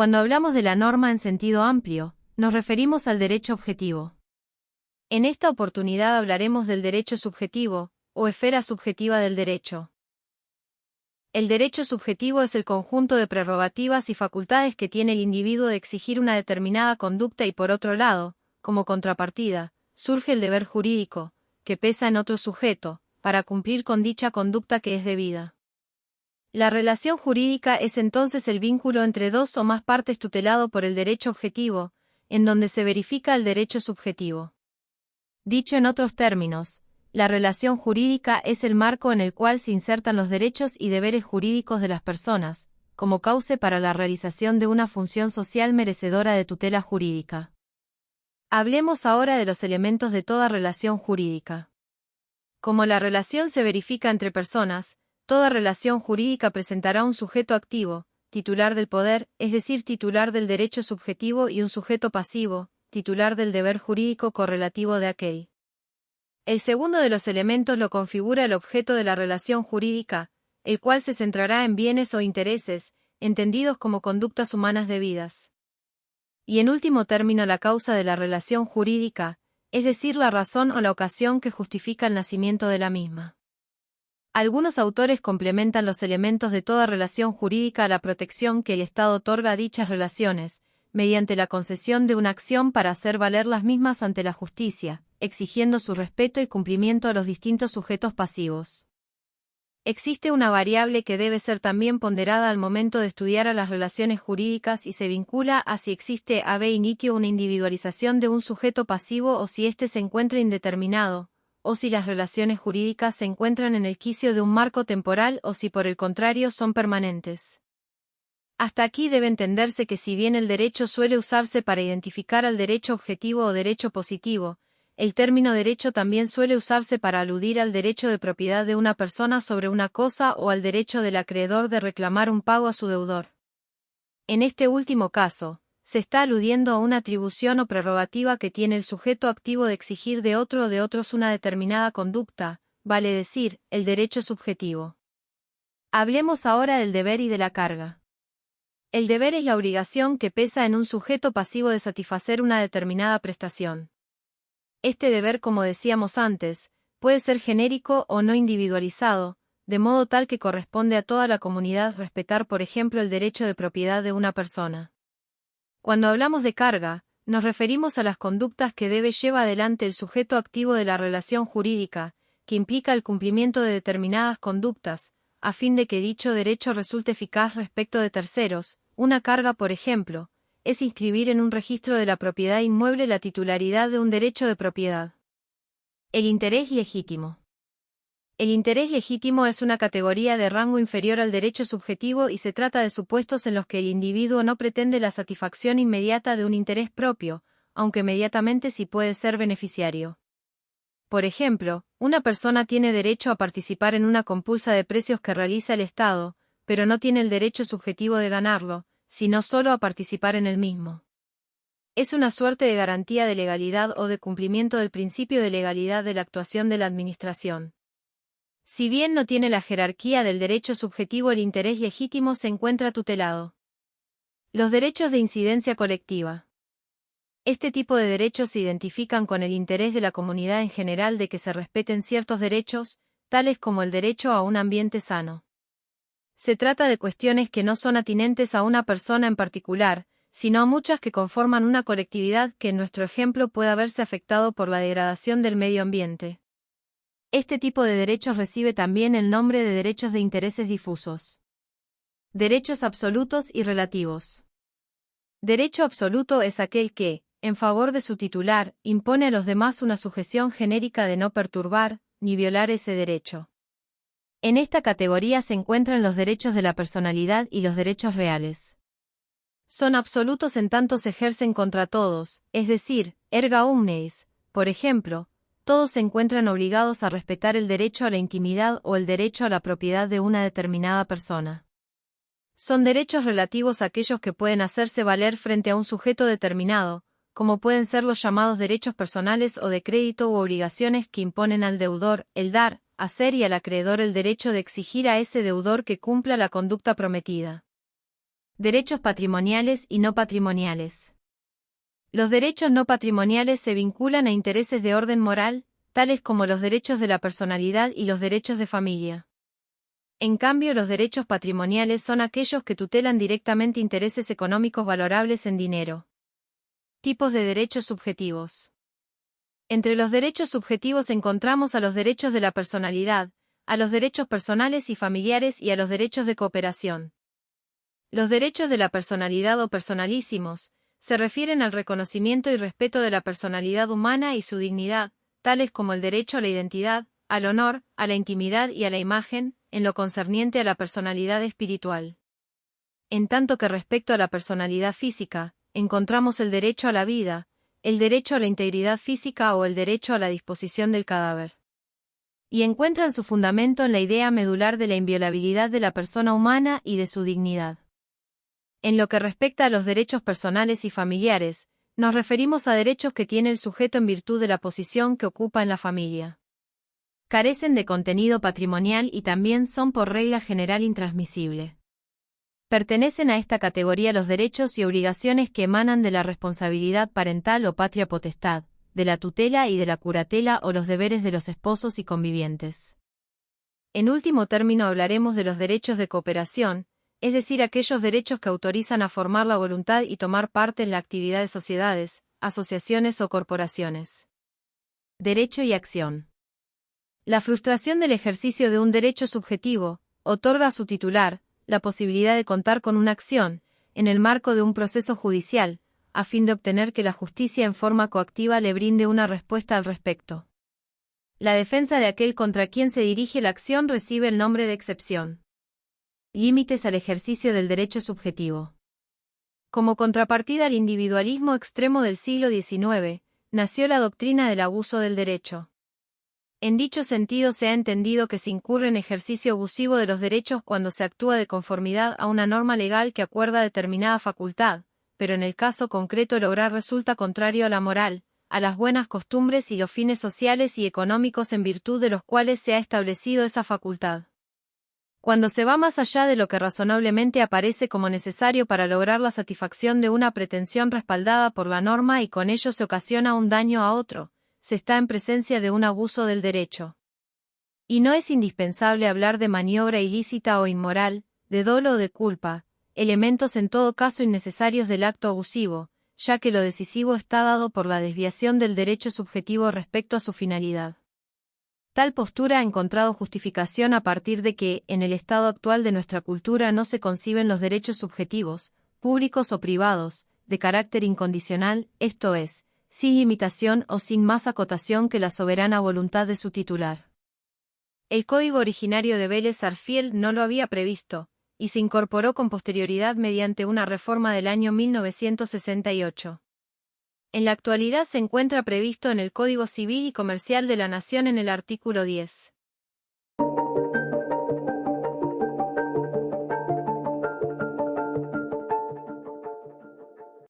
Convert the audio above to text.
Cuando hablamos de la norma en sentido amplio, nos referimos al derecho objetivo. En esta oportunidad hablaremos del derecho subjetivo, o esfera subjetiva del derecho. El derecho subjetivo es el conjunto de prerrogativas y facultades que tiene el individuo de exigir una determinada conducta y por otro lado, como contrapartida, surge el deber jurídico, que pesa en otro sujeto, para cumplir con dicha conducta que es debida. La relación jurídica es entonces el vínculo entre dos o más partes tutelado por el derecho objetivo, en donde se verifica el derecho subjetivo. Dicho en otros términos, la relación jurídica es el marco en el cual se insertan los derechos y deberes jurídicos de las personas, como cauce para la realización de una función social merecedora de tutela jurídica. Hablemos ahora de los elementos de toda relación jurídica. Como la relación se verifica entre personas, toda relación jurídica presentará un sujeto activo, titular del poder, es decir, titular del derecho subjetivo, y un sujeto pasivo, titular del deber jurídico correlativo de aquel. El segundo de los elementos lo configura el objeto de la relación jurídica, el cual se centrará en bienes o intereses, entendidos como conductas humanas debidas. Y en último término la causa de la relación jurídica, es decir, la razón o la ocasión que justifica el nacimiento de la misma. Algunos autores complementan los elementos de toda relación jurídica a la protección que el Estado otorga a dichas relaciones, mediante la concesión de una acción para hacer valer las mismas ante la justicia, exigiendo su respeto y cumplimiento a los distintos sujetos pasivos. Existe una variable que debe ser también ponderada al momento de estudiar a las relaciones jurídicas y se vincula a si existe ab initio una individualización de un sujeto pasivo o si éste se encuentra indeterminado, o si las relaciones jurídicas se encuentran en el quicio de un marco temporal o si por el contrario son permanentes. Hasta aquí debe entenderse que si bien el derecho suele usarse para identificar al derecho objetivo o derecho positivo, el término derecho también suele usarse para aludir al derecho de propiedad de una persona sobre una cosa o al derecho del acreedor de reclamar un pago a su deudor. En este último caso, se está aludiendo a una atribución o prerrogativa que tiene el sujeto activo de exigir de otro o de otros una determinada conducta, vale decir, el derecho subjetivo. Hablemos ahora del deber y de la carga. El deber es la obligación que pesa en un sujeto pasivo de satisfacer una determinada prestación. Este deber, como decíamos antes, puede ser genérico o no individualizado, de modo tal que corresponde a toda la comunidad respetar, por ejemplo, el derecho de propiedad de una persona. Cuando hablamos de carga, nos referimos a las conductas que llevar adelante el sujeto activo de la relación jurídica, que implica el cumplimiento de determinadas conductas, a fin de que dicho derecho resulte eficaz respecto de terceros. Una carga, por ejemplo, es inscribir en un registro de la propiedad inmueble la titularidad de un derecho de propiedad. El interés legítimo. El interés legítimo es una categoría de rango inferior al derecho subjetivo y se trata de supuestos en los que el individuo no pretende la satisfacción inmediata de un interés propio, aunque inmediatamente sí puede ser beneficiario. Por ejemplo, una persona tiene derecho a participar en una compulsa de precios que realiza el Estado, pero no tiene el derecho subjetivo de ganarlo, sino solo a participar en el mismo. Es una suerte de garantía de legalidad o de cumplimiento del principio de legalidad de la actuación de la administración. Si bien no tiene la jerarquía del derecho subjetivo, el interés legítimo se encuentra tutelado. Los derechos de incidencia colectiva. Este tipo de derechos se identifican con el interés de la comunidad en general de que se respeten ciertos derechos, tales como el derecho a un ambiente sano. Se trata de cuestiones que no son atinentes a una persona en particular, sino a muchas que conforman una colectividad que en nuestro ejemplo pueda verse afectado por la degradación del medio ambiente. Este tipo de derechos recibe también el nombre de derechos de intereses difusos. Derechos absolutos y relativos. Derecho absoluto es aquel que, en favor de su titular, impone a los demás una sujeción genérica de no perturbar, ni violar ese derecho. En esta categoría se encuentran los derechos de la personalidad y los derechos reales. Son absolutos en tanto se ejercen contra todos, es decir, erga omnes, por ejemplo, todos se encuentran obligados a respetar el derecho a la intimidad o el derecho a la propiedad de una determinada persona. Son derechos relativos aquellos que pueden hacerse valer frente a un sujeto determinado, como pueden ser los llamados derechos personales o de crédito u obligaciones que imponen al deudor, el dar, hacer y al acreedor el derecho de exigir a ese deudor que cumpla la conducta prometida. Derechos patrimoniales y no patrimoniales. Los derechos no patrimoniales se vinculan a intereses de orden moral, tales como los derechos de la personalidad y los derechos de familia. En cambio, los derechos patrimoniales son aquellos que tutelan directamente intereses económicos valorables en dinero. Tipos de derechos subjetivos. Entre los derechos subjetivos encontramos a los derechos de la personalidad, a los derechos personales y familiares y a los derechos de cooperación. Los derechos de la personalidad o personalísimos se refieren al reconocimiento y respeto de la personalidad humana y su dignidad, tales como el derecho a la identidad, al honor, a la intimidad y a la imagen, en lo concerniente a la personalidad espiritual. En tanto que respecto a la personalidad física, encontramos el derecho a la vida, el derecho a la integridad física o el derecho a la disposición del cadáver. Y encuentran su fundamento en la idea medular de la inviolabilidad de la persona humana y de su dignidad. En lo que respecta a los derechos personales y familiares, nos referimos a derechos que tiene el sujeto en virtud de la posición que ocupa en la familia. Carecen de contenido patrimonial y también son por regla general intransmisible. Pertenecen a esta categoría los derechos y obligaciones que emanan de la responsabilidad parental o patria potestad, de la tutela y de la curatela o los deberes de los esposos y convivientes. En último término hablaremos de los derechos de cooperación, es decir, aquellos derechos que autorizan a formar la voluntad y tomar parte en la actividad de sociedades, asociaciones o corporaciones. Derecho y acción. La frustración del ejercicio de un derecho subjetivo otorga a su titular la posibilidad de contar con una acción, en el marco de un proceso judicial, a fin de obtener que la justicia en forma coactiva le brinde una respuesta al respecto. La defensa de aquel contra quien se dirige la acción recibe el nombre de excepción. Límites al ejercicio del derecho subjetivo. Como contrapartida al individualismo extremo del siglo XIX, nació la doctrina del abuso del derecho. En dicho sentido se ha entendido que se incurre en ejercicio abusivo de los derechos cuando se actúa de conformidad a una norma legal que acuerda determinada facultad, pero en el caso concreto el obrar resulta contrario a la moral, a las buenas costumbres y los fines sociales y económicos en virtud de los cuales se ha establecido esa facultad. Cuando se va más allá de lo que razonablemente aparece como necesario para lograr la satisfacción de una pretensión respaldada por la norma y con ello se ocasiona un daño a otro, se está en presencia de un abuso del derecho. Y no es indispensable hablar de maniobra ilícita o inmoral, de dolo o de culpa, elementos en todo caso innecesarios del acto abusivo, ya que lo decisivo está dado por la desviación del derecho subjetivo respecto a su finalidad. Tal postura ha encontrado justificación a partir de que, en el estado actual de nuestra cultura no se conciben los derechos subjetivos, públicos o privados, de carácter incondicional, esto es, sin limitación o sin más acotación que la soberana voluntad de su titular. El código originario de Vélez Sarsfield no lo había previsto, y se incorporó con posterioridad mediante una reforma del año 1968. En la actualidad se encuentra previsto en el Código Civil y Comercial de la Nación en el artículo 10.